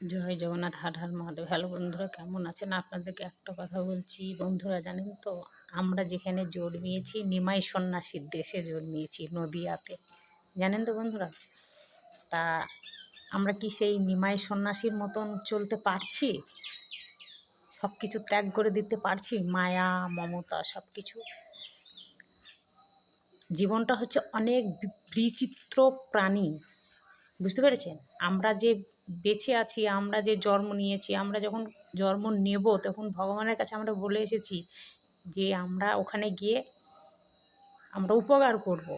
জয় Jagannath, Har Har Mahadev. Hello বন্ধুরা, কেমন আছেন? আপনাদেরকে একটা কথা বলছি বন্ধুরা, জানেন তো আমরা যেখানে জন্মিয়েছি নিমাই সন্ন্যাসীর দেশে জন্মিয়েছি, নদিয়াতে। জানেন তো বন্ধুরা, তা আমরা কি সেই নিমাই সন্ন্যাসীর মতন চলতে পারছি? সব কিছু ত্যাগ করে দিতে পারছি? মায়া মমতা সব কিছু। জীবনটা হচ্ছে অনেক বিচিত্র প্রাণী, বুঝতে পেরেছেন? আমরা যে বেঁচে আছি, আমরা যে জন্ম নিয়েছি, আমরা যখন জন্ম নেব তখন ভগবানের কাছে আমরা বলে এসেছি যে আমরা ওখানে গিয়ে আমরা উপকার করব,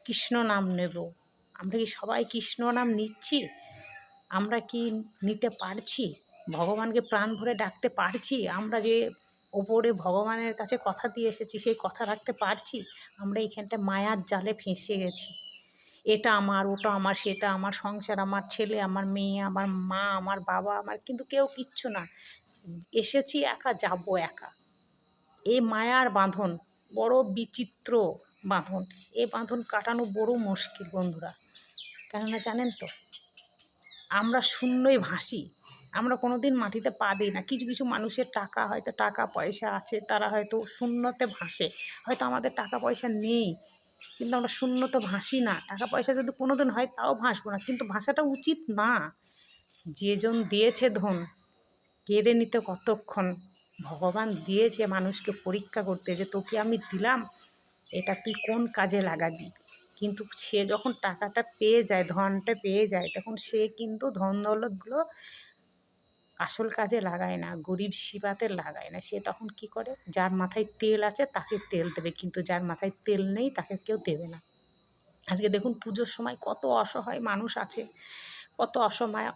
কৃষ্ণ নাম নেব। আমরা কি সবাই কৃষ্ণ নাম নিচ্ছি? আমরা কি নিতে পারছি? ভগবানকে প্রাণ ভরে ডাকতে পারছি? আমরা যে ওপরে ভগবানের কাছে কথা দিয়ে এসেছি সেই কথা রাখতে পারছি? আমরা এইখানটা মায়ার জালে ফেঁসে গেছি। এটা আমার, ওটা আমার, সেটা আমার, সংসার আমার, ছেলে আমার, মেয়ে আমার, মা আমার, বাবা আমার, কিন্তু কেউ কিচ্ছু না। এসেছি একা, যাব একা। এই মায়ার বাঁধন বড় বিচিত্র বাঁধন। এই বাঁধন কাটানো বড় মুশকিল বন্ধুরা। কেননা জানেন তো, আমরা শূন্যই ভাসি। আমরা কোনো দিন মাটিতে পা দিই না। কিছু কিছু মানুষের হয়তো টাকা পয়সা আছে, তারা হয়তো শূন্যতে ভাসে। হয়তো আমাদের টাকা পয়সা নেই, কিন্তু আমরা শূন্যতে ভাসি না। টাকা পয়সা যদি কোনো দিন হয় তাও ভাসবো না, কিন্তু ভাসাটা উচিত না। যেজন দিয়েছে ধন, কেড়ে নিতে কতক্ষণ। ভগবান দিয়েছে মানুষকে পরীক্ষা করতে, যে তোকে আমি দিলাম, এটা তুই কোন কাজে লাগাবি। কিন্তু সে যখন টাকাটা পেয়ে যায়, ধনটা পেয়ে যায়, তখন সে কিন্তু ধন দৌলতগুলো আসল কাজে লাগায় না, গরিব সেবাতে লাগায় না। সে তখন কি করে, যার মাথায় তেল আছে তাকে তেল দেবে, কিন্তু যার মাথায় তেল নেই তাকে কেউ দেবে না। আজকে দেখুন পুজোর সময় কত অসহায় মানুষ আছে, কত অসময়